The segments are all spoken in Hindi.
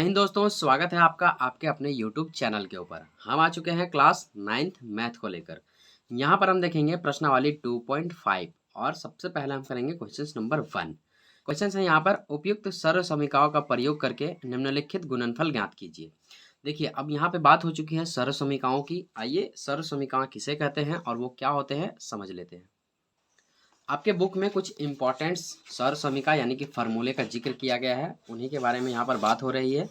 जय हिंद दोस्तों, स्वागत है आपका आपके अपने YouTube चैनल के ऊपर। हम आ चुके हैं क्लास 9th मैथ को लेकर। यहाँ पर हम देखेंगे प्रश्नावली 2.5 और सबसे पहले हम करेंगे क्वेश्चन नंबर 1। क्वेश्चन है यहाँ पर उपयुक्त सर्व समीकरणों का प्रयोग करके निम्नलिखित गुणनफल ज्ञात कीजिए। देखिए, अब यहाँ पे बात हो चुकी है सर्व समीकरणों की। आइए सर्व समीकरण किसे कहते हैं और वो क्या होते हैं समझ लेते हैं। आपके बुक में कुछ इम्पोर्टेंट सर्व समीकरण यानी कि फार्मूले का जिक्र किया गया है, उन्हीं के बारे में यहाँ पर बात हो रही है।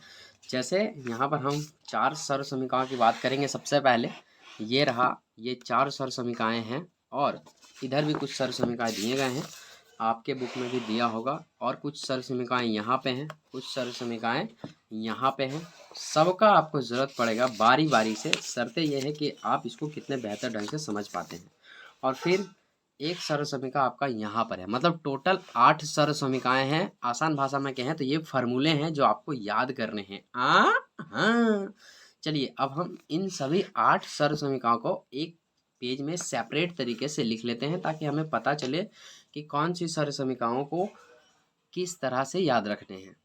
जैसे यहाँ पर हम 4 सर्व समीकरणों की बात करेंगे। सबसे पहले ये रहा, ये 4 सर्व समीकरण हैं और इधर भी कुछ सर्व समीकरण दिए गए हैं, आपके बुक में भी दिया होगा। और कुछ सर्व समीकरण यहाँ पे हैं, कुछ सर्व समीकरण यहाँ पे हैं। सबका आपको ज़रूरत पड़ेगा बारी बारी से, शर्तें यह है कि आप इसको कितने बेहतर ढंग से समझ पाते हैं। और फिर एक सर्व समीकरण आपका यहाँ पर है, मतलब टोटल 8 सर्व समीकरण हैं। आसान भाषा में कहें तो ये फार्मूले हैं जो आपको याद करने हैं। हाँ, चलिए अब हम इन सभी 8 सर्व समीकरणों को एक पेज में सेपरेट तरीके से लिख लेते हैं, ताकि हमें पता चले कि कौन सी सर्व समीकरणों को किस तरह से याद रखने हैं।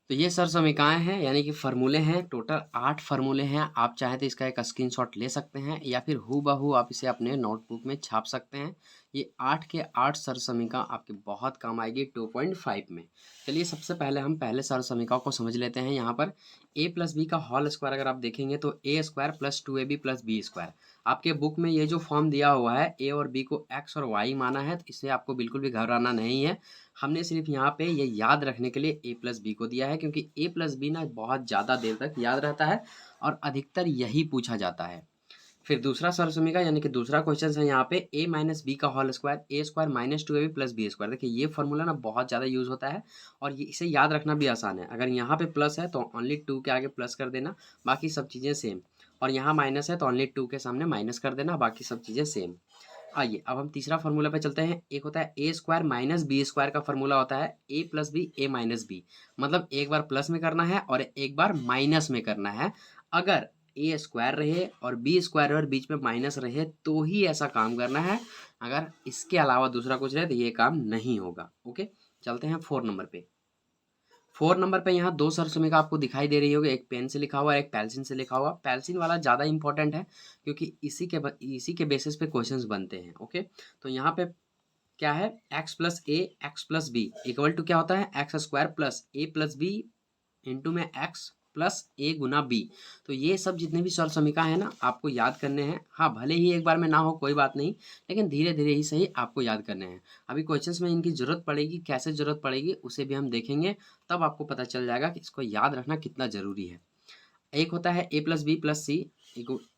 तो ये सर्व समीकरण हैं, यानी कि फार्मूले हैं। टोटल 8 फार्मूले हैं। आप चाहें तो इसका एक स्क्रीनशॉट ले सकते हैं या फिर हूबहू आप इसे अपने नोटबुक में छाप सकते हैं। ये 8 के 8 सर्व समीकरण आपके बहुत काम आएगी 2.5 में। चलिए सबसे पहले हम पहले सर्व समीकरण को समझ लेते हैं। यहाँ पर a प्लस बी का होल स्क्वायर अगर आप देखेंगे तो a square plus 2ab plus B square. आपके बुक में ये जो फॉर्म दिया हुआ है, a और b को x और y माना है, तो इससे आपको बिल्कुल भी घबराना नहीं है। हमने सिर्फ यहाँ पे ये याद रखने के लिए a प्लस बी को दिया है, क्योंकि a प्लस बी ना बहुत ज़्यादा देर तक याद रहता है और अधिकतर यही पूछा जाता है। फिर दूसरा सर्व समीकरण यानी कि दूसरा क्वेश्चन है यहाँ पे a माइनस बी का whole square, a square minus 2ab plus B square. देखिए ये फॉर्मूला ना बहुत ज़्यादा यूज़ होता है और ये इसे याद रखना भी आसान है। अगर यहाँ पे प्लस है तो ओनली 2 के आगे प्लस कर देना, बाकी सब चीज़ें सेम। और यहाँ माइनस है तो ओनली 2 के सामने माइनस कर देना, बाकी सब चीज़ें सेम। आइए अब हम तीसरा फार्मूला पे चलते हैं। एक होता है A square minus B square का फार्मूला होता है A plus B A minus B, मतलब एक बार प्लस में करना है और एक बार माइनस में करना है। अगर ए स्क्वायर रहे और बी स्क्वायर और बीच में माइनस रहे तो ही ऐसा काम करना है, अगर इसके अलावा दूसरा कुछ रहे तो ये काम नहीं होगा। ओके, चलते हैं 4 नंबर पे। 4 नंबर पे यहाँ 2 सर्व समीकरण आपको दिखाई दे रही होगी, एक पेन से लिखा हुआ है, एक पेंसिल से लिखा हुआ। पेंसिल वाला ज़्यादा इंपॉर्टेंट है क्योंकि इसी के बेसिस पे क्वेश्चंस बनते हैं। ओके, तो यहाँ पे क्या है, x plus A x plus b equal to क्या होता है, x square plus a plus b into में एक्स प्लस ए गुना बी। तो ये सब जितने भी सर्व समीकरण है ना आपको याद करने हैं। हाँ, भले ही एक बार में ना हो कोई बात नहीं, लेकिन धीरे धीरे ही सही आपको याद करने हैं। अभी क्वेश्चंस में इनकी ज़रूरत पड़ेगी, कैसे ज़रूरत पड़ेगी उसे भी हम देखेंगे, तब आपको पता चल जाएगा कि इसको याद रखना कितना ज़रूरी है। एक होता है A plus B plus C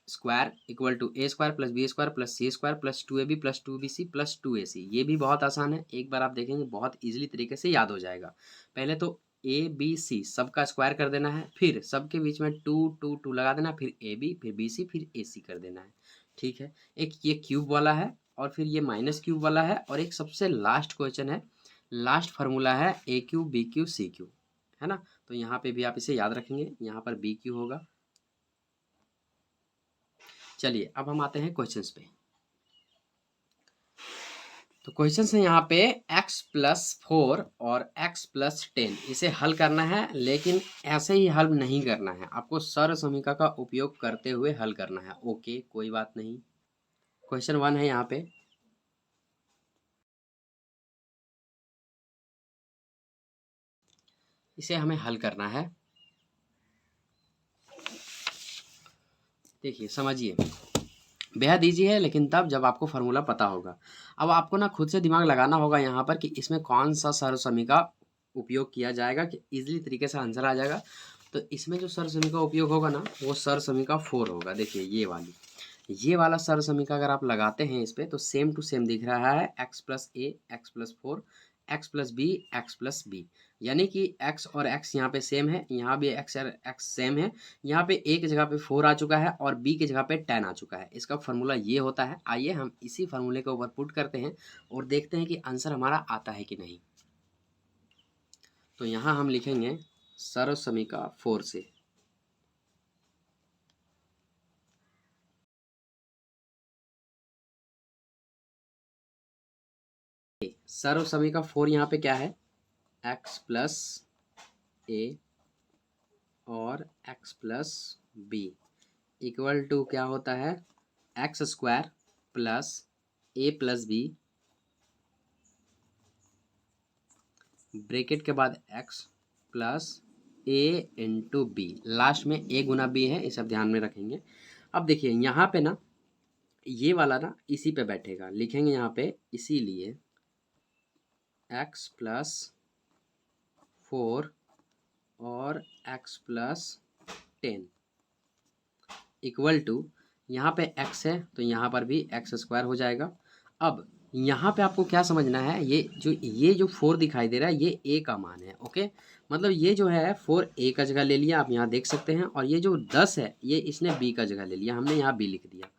square equal to A square plus B square plus C square plus 2ab plus 2bc plus 2ac। ये भी बहुत आसान है, एक बार आप देखेंगे बहुत इजीली तरीके से याद हो जाएगा। पहले तो ए बी सी सबका स्क्वायर कर देना है, फिर सबके बीच में 2 2 2 लगा देना, फिर ए बी फिर बी सी फिर ए सी कर देना है। ठीक है, एक ये क्यूब वाला है और फिर ये माइनस क्यूब वाला है, और एक सबसे लास्ट क्वेश्चन है, लास्ट फार्मूला है ए cube B cube C cube, है ना। तो यहाँ पे भी आप इसे याद रखेंगे, यहाँ पर बी क्यू होगा। चलिए अब हम आते हैं क्वेश्चंस पे। तो क्वेश्चंस है यहाँ पे x प्लस 4 और x प्लस 10, इसे हल करना है, लेकिन ऐसे ही हल नहीं करना है, आपको सर्व समीकरण का उपयोग करते हुए हल करना है। ओके, कोई बात नहीं। क्वेश्चन 1 है यहाँ पे, इसे हमें हल करना है। देखिए समझिए, बेहद ईजी है, लेकिन तब जब आपको फार्मूला पता होगा। अब आपको ना खुद से दिमाग लगाना होगा यहाँ पर कि इसमें कौन सा सर्व समीकरण उपयोग किया जाएगा कि इजीली तरीके से आंसर आ जाएगा। तो इसमें जो सर्व समीकरण उपयोग होगा ना वो सर्व समीकरण 4 होगा। देखिए ये वाला सर्व समीकरण अगर आप लगाते हैं इस पे तो सेम टू सेम दिख रहा है, एक्स प्लस ए x plus 4 X plus B x plus B, यानी कि x और x यहाँ पे सेम है, यहाँ भी x और x सेम है। यहाँ पे a की जगह पे 4 आ चुका है और b की जगह पे 10 आ चुका है। इसका फार्मूला ये होता है। आइए हम इसी फार्मूले के ऊपर पुट करते हैं और देखते हैं कि आंसर हमारा आता है कि नहीं। तो यहाँ हम लिखेंगे सर्व समीकरण 4 से, सर्व समीकरण 4 यहाँ पे क्या है, x प्लस ए और x plus b equal to क्या होता है, x square plus a plus b bracket के बाद x plus a into b, last में ए गुना बी है, ये सब ध्यान में रखेंगे। अब देखिए यहाँ पे ना ये वाला ना इसी पे बैठेगा, लिखेंगे यहाँ पे इसीलिए एक्स प्लस 4 और एक्स प्लस 10 इक्वल टू, यहाँ पे x है तो यहाँ पर भी एक्स स्क्वायर हो जाएगा। अब यहाँ पे आपको क्या समझना है, ये जो 4 दिखाई दे रहा है ये a का मान है। ओके, मतलब ये जो है 4 a का जगह ले लिया, आप यहाँ देख सकते हैं, और ये जो 10 है ये इसने b का जगह ले लिया, हमने यहाँ b लिख दिया।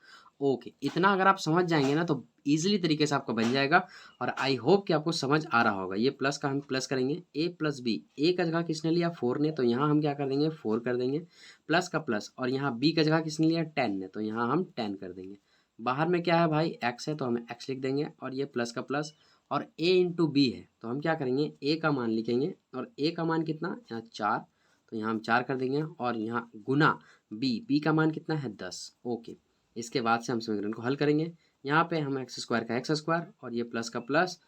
ओके, इतना अगर आप समझ जाएंगे ना तो ईजिली तरीके से आपका बन जाएगा, और आई होप कि आपको समझ आ रहा होगा। ये प्लस का हम प्लस करेंगे, a प्लस बी, ए का जगह किसने लिया 4 ने, तो यहाँ हम क्या कर देंगे 4 कर देंगे, प्लस का प्लस, और यहाँ b का जगह किसने लिया 10 ने, तो यहाँ हम 10 कर देंगे। बाहर में क्या है भाई x है तो हम x लिख देंगे, और ये प्लस का प्लस, और a इंटू बी है तो हम क्या करेंगे a का मान लिखेंगे, और a का मान कितना यहाँ 4, तो यहाँ हम 4 कर देंगे, और यहाँ गुना b का मान कितना है 10। ओके, इसके बाद से हम समीकरण को हल करेंगे। यहाँ पे हम एक्स स्क्वायर का एक्स स्क्वायर और ये प्लस का प्लस,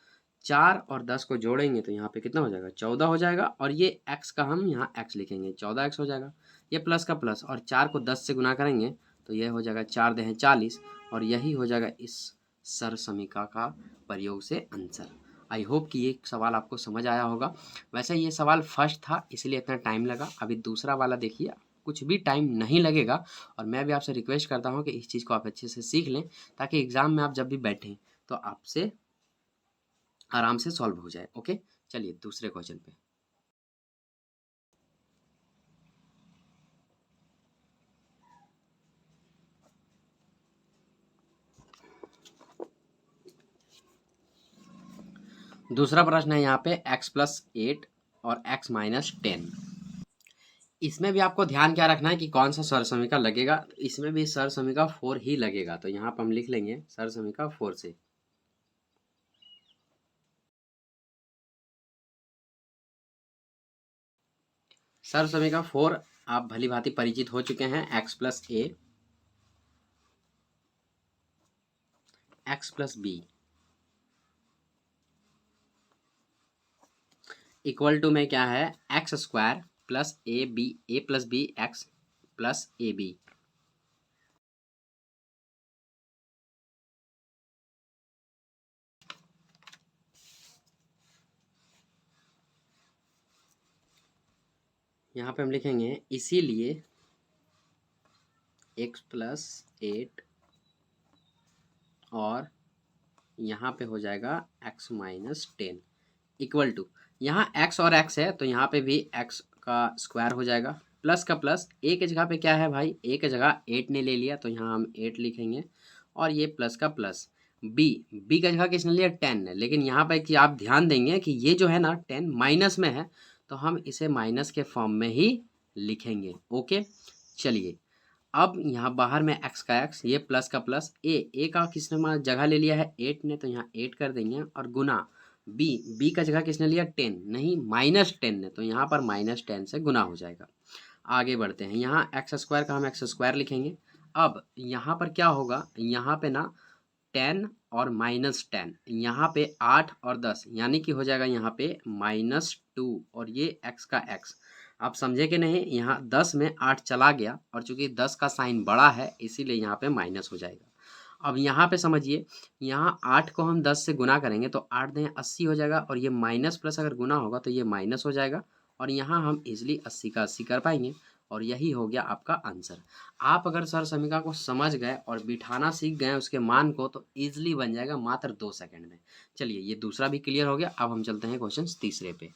4 और 10 को जोड़ेंगे तो यहाँ पे कितना हो जाएगा 14 हो जाएगा, और ये x का हम यहाँ x लिखेंगे 14x हो जाएगा। ये प्लस का प्लस और 4 को 10 से गुना करेंगे तो यह हो जाएगा 4 दें 40, और यही हो जाएगा इस सर समीका का प्रयोग से आंसर। आई होप कि ये सवाल आपको समझ आया होगा। वैसे ये सवाल फर्स्ट था इसलिए इतना टाइम लगा, अभी दूसरा वाला देखिए कुछ भी टाइम नहीं लगेगा, और मैं भी आपसे रिक्वेस्ट करता हूँ कि इस चीज़ को आप अच्छे से सीख लें ताकि एग्ज़ाम में आप जब भी बैठें तो आपसे आराम से सॉल्व हो जाए। ओके, चलिए दूसरे क्वेश्चन पे। दूसरा प्रश्न है यहाँ पे x+8 और x-10। इसमें भी आपको ध्यान क्या रखना है कि कौन सा सरसमीका लगेगा, इसमें भी सरसमीका 4 ही लगेगा, तो यहाँ पर हम लिख लेंगे सरसमीका 4 से। सरसमीका 4 आप भली भांति परिचित हो चुके हैं, x+a x+b इक्वल टू में क्या है x square plus a plus B x plus a b. यहाँ पे हम लिखेंगे इसीलिए x+8 और यहाँ पे हो जाएगा x-10 इक्वल टू, यहाँ x और x है तो यहाँ पे भी x का स्क्वायर हो जाएगा, प्लस का प्लस, a के जगह पे क्या है भाई a के जगह 8 ने ले लिया तो यहाँ हम 8 लिखेंगे, और ये प्लस का प्लस, b का जगह किसने लिया 10 ने, लेकिन यहाँ पे कि आप ध्यान देंगे कि ये जो है ना 10 माइनस में है तो हम इसे माइनस के फॉर्म में ही लिखेंगे। ओके, चलिए अब यहाँ बाहर में x का x, ये प्लस का प्लस, a का किसने जगह ले लिया है 8 ने तो यहाँ 8 कर देंगे, और गुना b का जगह किसने लिया 10 नहीं -10 ने, तो यहाँ पर -10 से गुना हो जाएगा। आगे बढ़ते हैं, यहाँ एक्स स्क्वायर का हम एक्स स्क्वायर लिखेंगे। अब यहाँ पर क्या होगा, यहाँ पे ना 10 और -10, यहाँ पे 8 और 10 यानी कि हो जाएगा यहाँ पे -2, और ये x का x, आप समझे कि नहीं, यहाँ 10 में 8 चला गया, और चूंकि 10 का साइन बड़ा है इसीलिए यहाँ पे माइनस हो जाएगा। अब यहाँ पे समझिए, यहाँ 8 को हम 10 से गुना करेंगे तो 8 दें 80 हो जाएगा, और ये माइनस प्लस अगर गुना होगा तो ये माइनस हो जाएगा, और यहाँ हम इजिली 80 का 80 कर पाएंगे, और यही हो गया आपका आंसर। आप अगर सर समीका को समझ गए और बिठाना सीख गए उसके मान को तो इजिली बन जाएगा मात्र 2 सेकंड में। चलिए ये दूसरा भी क्लियर हो गया, अब हम चलते हैं क्वेश्चन तीसरे पे।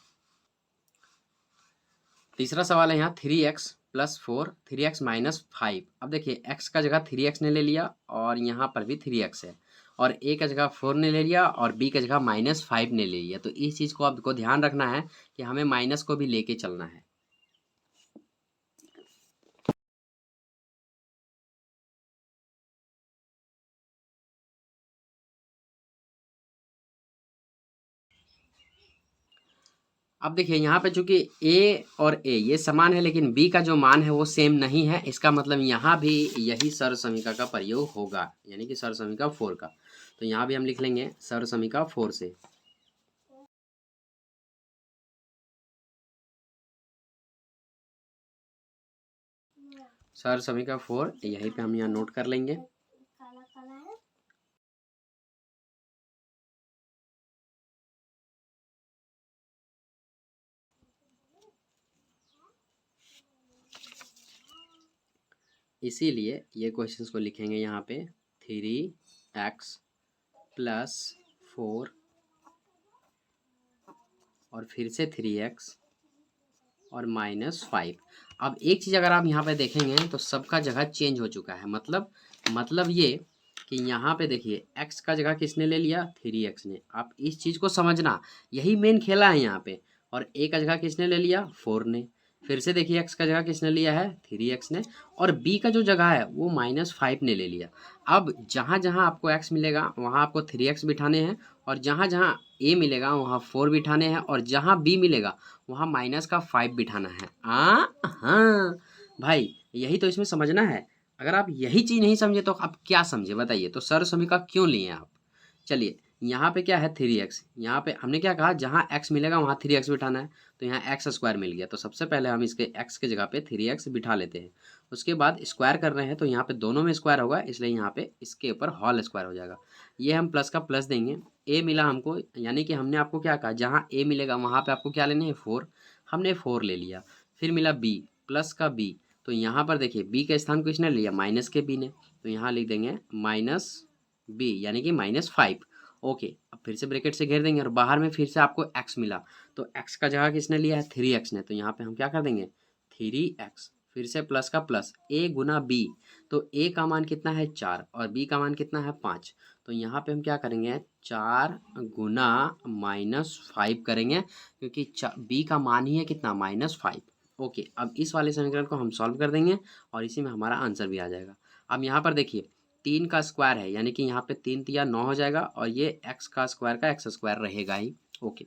तीसरा सवाल है यहाँ 3x+4 3x-5। अब देखिए x का जगह 3x ने ले लिया, और यहाँ पर भी 3x है, और a का जगह 4 ने ले लिया, और b का जगह -5 ने ले लिया, तो इस चीज़ को आपको ध्यान रखना है कि हमें माइनस को भी लेके चलना है। अब देखिए यहाँ पे चूंकि ए और ए ये समान है लेकिन बी का जो मान है वो सेम नहीं है, इसका मतलब यहाँ भी यही सर्व समीका का प्रयोग होगा, यानी कि सर्व समीका 4 का। तो यहाँ भी हम लिख लेंगे सर्व समीका 4 से। सर्व समीका 4 यहीं पे हम यहाँ नोट कर लेंगे। इसीलिए ये क्वेश्चंस को लिखेंगे यहाँ पे 3x प्लस 4 और फिर से 3x और -5। अब एक चीज़ अगर आप यहाँ पे देखेंगे तो सबका जगह चेंज हो चुका है, मतलब ये कि यहाँ पे देखिए x का जगह किसने ले लिया, 3x ने। आप इस चीज़ को समझना, यही मेन खेला है यहाँ पे। और a का जगह किसने ले लिया, 4 ने। फिर से देखिए x का जगह किसने लिया है, 3x ने। और b का जो जगह है वो -5 ने ले लिया। अब जहाँ जहाँ आपको x मिलेगा वहाँ आपको 3x बिठाने हैं, और जहाँ जहाँ a मिलेगा वहाँ 4 बिठाने हैं, और जहाँ b मिलेगा वहाँ -5 बिठाना है। हाँ भाई, यही तो इसमें समझना है। अगर आप यही चीज़ नहीं समझे तो आप क्या समझे बताइए। तो सर्व समीका क्यों लिए आप। चलिए यहाँ पे क्या है 3x, यहाँ पे हमने क्या कहा जहाँ x मिलेगा वहाँ 3x बिठाना है। तो यहाँ एक्स स्क्वायर मिल गया, तो सबसे पहले हम इसके x के जगह पे 3x बिठा लेते हैं। उसके बाद स्क्वायर कर रहे हैं तो यहाँ पे दोनों में स्क्वायर होगा, इसलिए यहाँ पे इसके ऊपर होल स्क्वायर हो जाएगा। ये हम प्लस का प्लस देंगे। a मिला हमको, यानी कि हमने आपको क्या कहा जहाँ a मिलेगा वहाँ पे आपको क्या लेने हैं, 4। हमने 4 ले लिया। फिर मिला b, प्लस का b। तो यहाँ पर देखिए b के स्थान को किसने लिया, माइनस के b ने। तो यहाँ लिख देंगे -b यानी कि -5। ओके, अब फिर से ब्रैकेट से घेर देंगे और बाहर में फिर से आपको x मिला। तो x का जगह किसने लिया है, 3x ने। तो यहाँ पे हम क्या कर देंगे 3x, फिर से प्लस का प्लस a गुना b। तो a का मान कितना है 4 और b का मान कितना है 5। तो यहाँ पे हम क्या करेंगे 4 गुना -5 करेंगे, क्योंकि b का मान ही है कितना, -5। ओके, अब इस वाले समीकरण को हम सॉल्व कर देंगे और इसी में हमारा आंसर भी आ जाएगा। अब यहाँ पर देखिए 3 का स्क्वायर है, यानी कि यहाँ पे 3 तिया 9 हो जाएगा, और ये x का स्क्वायर रहेगा ही। ओके,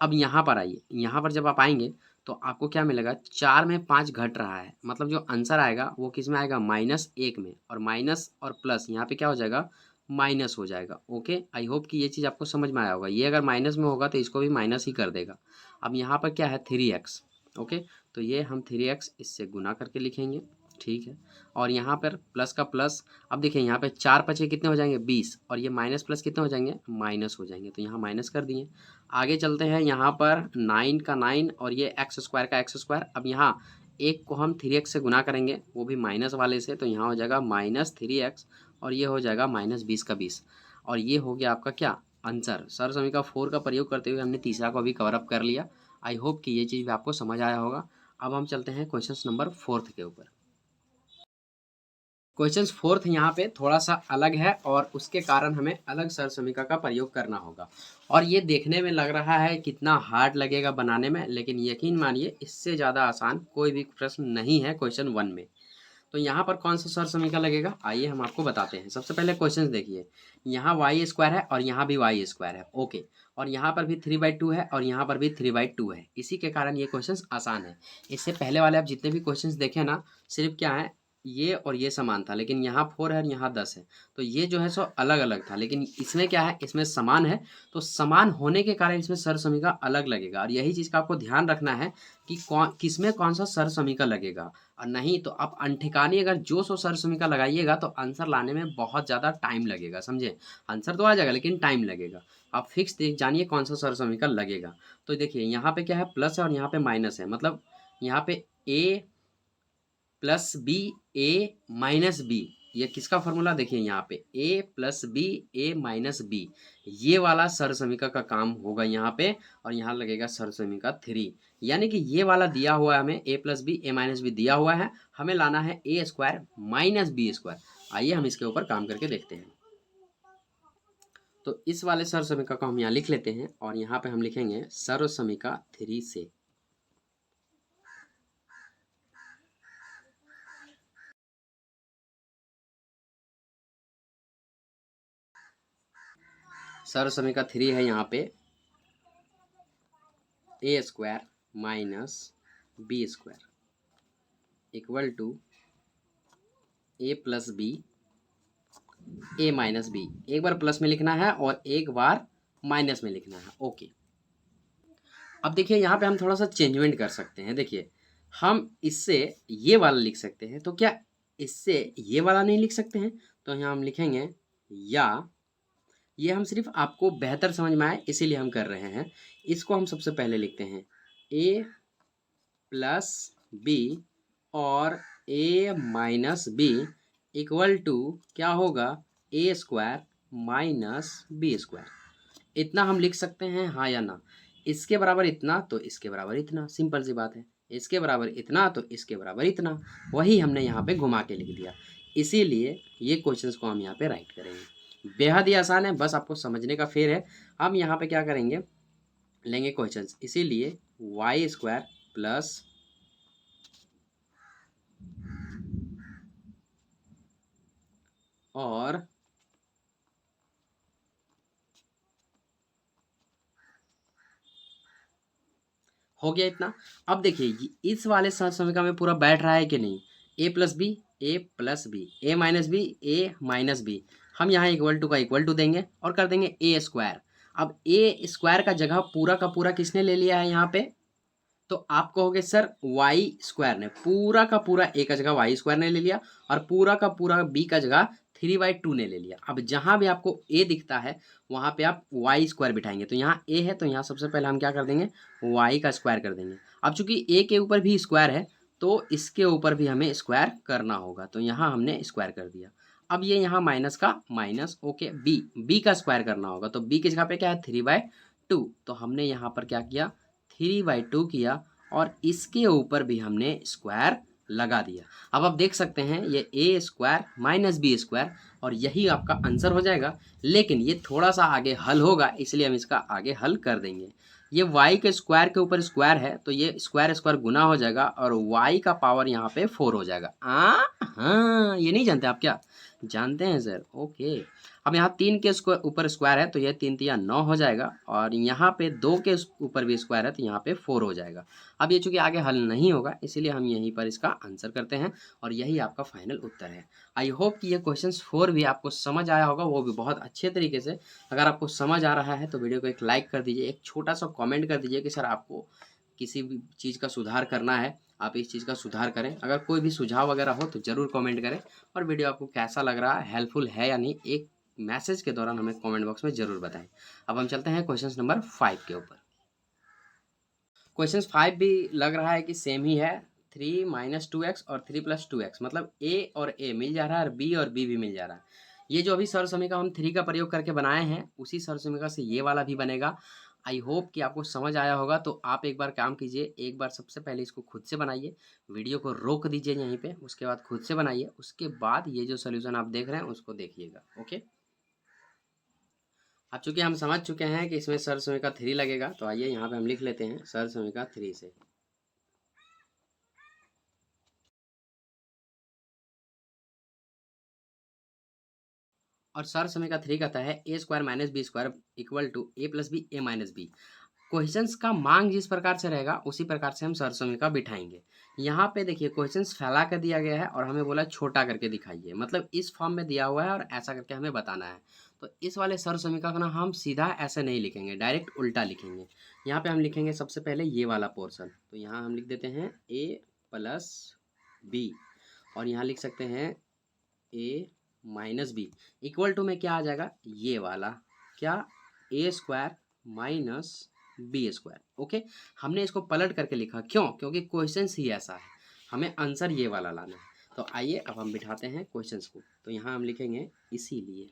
अब यहाँ पर आइए, यहाँ पर जब आप आएंगे तो आपको क्या मिलेगा, 4 में 5 घट रहा है, मतलब जो आंसर आएगा वो किस में आएगा, -1 में। और माइनस और प्लस यहाँ पे क्या हो जाएगा, माइनस हो जाएगा। ओके, आई होप कि ये चीज़ आपको समझ में आया होगा। ये अगर माइनस में होगा तो इसको भी माइनस ही कर देगा। अब यहाँ पर क्या है 3x। ओके, तो ये हम 3x इससे गुना करके लिखेंगे, ठीक है। और यहाँ पर प्लस का प्लस, अब देखिए यहाँ पे 4 पचे कितने हो जाएंगे 20, और ये माइनस प्लस कितने हो जाएंगे, माइनस हो जाएंगे। तो यहाँ माइनस कर दिए। आगे चलते हैं, यहाँ पर 9 का 9 और ये एक्स स्क्वायर का एक्स स्क्वायर। अब यहाँ एक को हम 3x से गुना करेंगे, वो भी माइनस वाले से। तो यहाँ हो जाएगा -3x और ये हो जाएगा -20 का 20। और ये हो गया आपका क्या आंसर। सर्व समीकरण 4 का प्रयोग करते हुए हमने तीसरा को भी कवर अप कर लिया। आई होप कि ये चीज़ भी आपको समझ आया होगा। अब हम चलते हैं क्वेश्चन नंबर 4 के ऊपर। क्वेश्चन 4 यहाँ पे थोड़ा सा अलग है और उसके कारण हमें अलग सर्व समीकरण का प्रयोग करना होगा। और ये देखने में लग रहा है कितना हार्ड लगेगा बनाने में, लेकिन यकीन मानिए इससे ज़्यादा आसान कोई भी प्रश्न नहीं है क्वेश्चन 1 में। तो यहाँ पर कौन सा सर्व समीकरण लगेगा, आइए हम आपको बताते हैं। सबसे पहले क्वेश्चन देखिए, यहाँ वाई स्क्वायर है और यहाँ भी वाई स्क्वायर है। ओके, और यहाँ पर भी 3/2 है और यहाँ पर भी 3/2 है। इसी के कारण ये क्वेश्चन आसान है। इससे पहले वाले आप जितने भी क्वेश्चन देखे ना, सिर्फ क्या है ये और ये समान था, लेकिन यहाँ 4 है और यहाँ 10 है। तो ये जो है सो अलग अलग था, लेकिन इसमें क्या है, इसमें समान है। तो समान होने के कारण इसमें सर्व समीकरण अलग लगेगा। और यही चीज़ का आपको ध्यान रखना है कि किसमें कौन सा सर्व समीकरण लगेगा। और नहीं तो आप अनठिकानी अगर जो सो सर्व समीकरण लगाइएगा तो आंसर लाने में बहुत ज़्यादा टाइम लगेगा, समझे। आंसर तो आ जाएगा लेकिन टाइम लगेगा। आप फिक्स देख जानिए कौन सा सर्व समीकरण लगेगा। तो देखिए यहाँ पे क्या है, प्लस है और यहाँ पे माइनस है, मतलब यहाँ पे a plus B A minus b. ये किसका फॉर्मूला देखिए, यहाँ पे a plus B A minus b, ये वाला सर्व समीकरण का काम होगा यहाँ पे। और यहाँ लगेगा सर्व समीकरण 3, यानी कि ये वाला दिया हुआ है हमें, a plus B A minus b दिया हुआ है, हमें लाना है a square minus B square. आइए हम इसके ऊपर काम करके देखते हैं। तो इस वाले सर्व समीकरण को हम यहाँ लिख लेते हैं और यहाँ पे हम लिखेंगे सर्व समीकरण 3 से। सर्व समीकरण 3 है यहाँ पे, A square minus B square equal to A plus B A minus B. एक बार प्लस में लिखना है और एक बार माइनस में लिखना है। ओके, अब देखिए यहाँ पे हम थोड़ा सा चेंजमेंट कर सकते हैं। देखिए हम इससे ये वाला लिख सकते हैं, तो क्या इससे ये वाला नहीं लिख सकते हैं? तो यहाँ हम लिखेंगे या, ये हम सिर्फ आपको बेहतर समझ में आए इसीलिए हम कर रहे हैं। इसको हम सबसे पहले लिखते हैं ए प्लस बी और ए माइनस बी इक्वल टू क्या होगा, ए स्क्वायर माइनस बी स्क्वायर। इतना हम लिख सकते हैं, हाँ या ना? इसके बराबर इतना तो इसके बराबर इतना, सिंपल सी बात है। इसके बराबर इतना तो इसके बराबर इतना, वही हमने यहाँ पे घुमा के लिख दिया। इसीलिए ये क्वेश्चंस को हम यहाँ पे राइट करेंगे। बेहद ही आसान है, बस आपको समझने का फेर है। हम यहाँ पे क्या करेंगे, लेंगे क्वेश्चंस, इसीलिए वाई स्क्वायर प्लस और हो गया इतना। अब देखिए इस वाले समीकरण में पूरा बैठ रहा है कि नहीं, ए प्लस बी ए प्लस बी ए माइनस बी ए माइनस बी, हम यहाँ इक्वल टू का इक्वल टू देंगे और कर देंगे ए स्क्वायर। अब ए स्क्वायर का जगह पूरा का पूरा किसने ले लिया है यहाँ पे, तो आप कहोगे सर वाई स्क्वायर ने, पूरा का पूरा ए का जगह वाई स्क्वायर ने ले लिया और पूरा का पूरा बी का जगह 3/2 ने ले लिया। अब जहां भी आपको ए दिखता है वहां पे आप वाई स्क्वायर बिठाएंगे। तो यहाँ ए है तो यहाँ सबसे पहले हम क्या कर देंगे, वाई का स्क्वायर कर देंगे। अब चूंकि ए के ऊपर भी स्क्वायर है तो इसके ऊपर भी हमें स्क्वायर करना होगा, तो यहाँ हमने स्क्वायर कर दिया। अब ये यहाँ माइनस का माइनस, ओके, बी का स्क्वायर करना होगा, तो बी की जगह पे क्या है 3/2, तो हमने यहाँ पर क्या किया 3/2 किया और इसके ऊपर भी हमने स्क्वायर लगा दिया। अब आप देख सकते हैं ये ए स्क्वायर माइनस बी स्क्वायर और यही आपका आंसर हो जाएगा। लेकिन ये थोड़ा सा आगे हल होगा इसलिए हम इसका आगे हल कर देंगे। ये y के स्क्वायर के ऊपर स्क्वायर है तो ये स्क्वायर स्क्वायर गुना हो जाएगा और y का पावर यहाँ पे 4 हो जाएगा। हाँ, ये नहीं जानते आप क्या? जानते हैं सर, ओके। अब यहाँ 3 के ऊपर स्क्वायर है तो ये 3 3 9 हो जाएगा और यहाँ पे 2 के ऊपर भी स्क्वायर है तो यहाँ पे 4 हो जाएगा। अब ये चूंकि आगे हल नहीं होगा इसीलिए हम यहीं पर इसका आंसर करते हैं और यही आपका फाइनल उत्तर है। आई होप कि ये क्वेश्चन 4 भी आपको समझ आया होगा, वो भी बहुत अच्छे तरीके से। अगर आपको समझ आ रहा है तो वीडियो को एक लाइक कर दीजिए, एक छोटा सा कॉमेंट कर दीजिए कि सर आपको किसी भी चीज़ का सुधार करना है, आप इस चीज़ का सुधार करें। अगर कोई भी सुझाव वगैरह हो तो ज़रूर कमेंट करें और वीडियो आपको कैसा लग रहा है, हेल्पफुल है या नहीं, एक मैसेज के दौरान हमें कमेंट बॉक्स में ज़रूर बताएं। अब हम चलते हैं क्वेश्चन नंबर 5 के ऊपर। क्वेश्चन 5 भी लग रहा है कि सेम ही है, 3 - 2x और 3 + 2x, मतलब a और a मिल जा रहा है और b और b भी मिल जा रहा है। ये जो अभी सर समीकरण हम 3 का प्रयोग करके बनाए हैं उसी सर समीकरण से ये वाला भी बनेगा। आई होप कि आपको समझ आया होगा। तो आप एक बार काम कीजिए, एक बार सबसे पहले इसको खुद से बनाइए, वीडियो को रोक दीजिए यहीं पे, उसके बाद खुद से बनाइए, उसके बाद ये जो सोल्यूशन आप देख रहे हैं उसको देखिएगा। ओके, अब चूंकि हम समझ चुके हैं कि इसमें सर समीकरण 3 लगेगा तो आइए यहाँ पे हम लिख लेते हैं सर समीकरण 3 से। और सर समीकरण 3 कहता है A square minus B square equal to A plus B A minus B. Questions का मांग जिस प्रकार से रहेगा उसी प्रकार से हम सर समीकरण बिठाएंगे। यहाँ पे देखिए क्वेश्चंस फैला कर दिया गया है और हमें बोला छोटा करके दिखाइए, मतलब इस फॉर्म में दिया हुआ है और ऐसा करके हमें बताना है। तो इस वाले सर समीकरण का ना हम सीधा ऐसे नहीं लिखेंगे, डायरेक्ट उल्टा लिखेंगे। यहाँ पे हम लिखेंगे सबसे पहले ये वाला पोर्सन, तो यहाँ हम लिख देते हैं ए प्लस बी और यहाँ लिख सकते हैं A minus B equal to में क्या आ जाएगा, ये वाला क्या, A square minus B square. Okay, हमने इसको पलट करके लिखा, क्यों? क्योंकि क्वेश्चन ही ऐसा है, हमें आंसर ये वाला लाना है। तो आइए अब हम बिठाते हैं क्वेश्चंस को। तो यहाँ हम लिखेंगे इसीलिए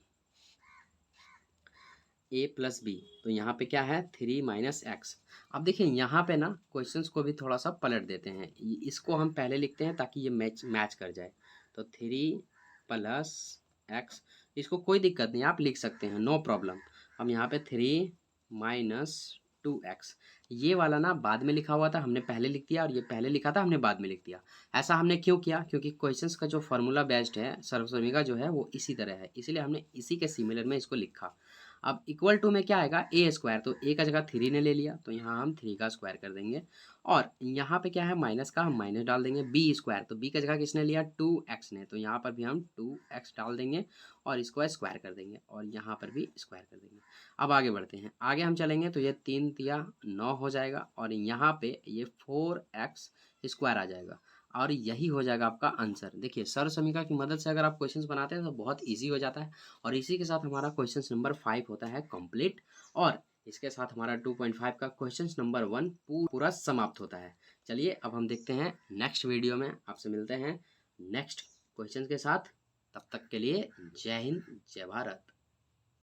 ए प्लस बी, तो यहाँ पे क्या है 3 - x। अब देखिए यहाँ पे ना क्वेश्चंस को भी थोड़ा सा पलट देते हैं, इसको हम पहले लिखते हैं ताकि ये मैच कर जाए। तो 3 + x, इसको कोई दिक्कत नहीं, आप लिख सकते हैं, नो प्रॉब्लम। हम यहाँ पे 3 - 2x, ये वाला ना बाद में लिखा हुआ था, हमने पहले लिख दिया, और ये पहले लिखा था हमने बाद में लिख दिया। ऐसा हमने क्यों किया? क्योंकि क्वेश्चंस का जो फॉर्मूला बेस्ड है, सर्वसर्मिका जो है वो इसी तरह है, इसीलिए हमने इसी के सिमिलर में इसको लिखा। अब इक्वल टू में क्या आएगा ए स्क्वायर, तो ए का जगह 3 ने ले लिया तो यहाँ हम 3 का स्क्वायर कर देंगे। और यहाँ पे क्या है माइनस का, हम माइनस डाल देंगे। बी स्क्वायर, तो बी का जगह किसने लिया 2x ने, तो यहाँ पर भी हम 2x डाल देंगे और इसको स्क्वायर कर देंगे और यहाँ पर भी स्क्वायर कर देंगे। अब आगे बढ़ते हैं, आगे हम चलेंगे तो ये 3 तिया 9 हो जाएगा और यहाँ पे ये 4x स्क्वायर आ जाएगा और यही हो जाएगा आपका आंसर। देखिए सर्व समीकरण की मदद से अगर आप क्वेश्चंस बनाते हैं तो बहुत इजी हो जाता है। और इसी के साथ हमारा क्वेश्चन नंबर 5 होता है कंप्लीट और इसके साथ हमारा 2.5 का क्वेश्चन नंबर 1 पूरा समाप्त होता है। चलिए अब हम देखते हैं नेक्स्ट वीडियो में, आपसे मिलते हैं नेक्स्ट क्वेश्चन के साथ। तब तक के लिए जय हिंद, जय भारत।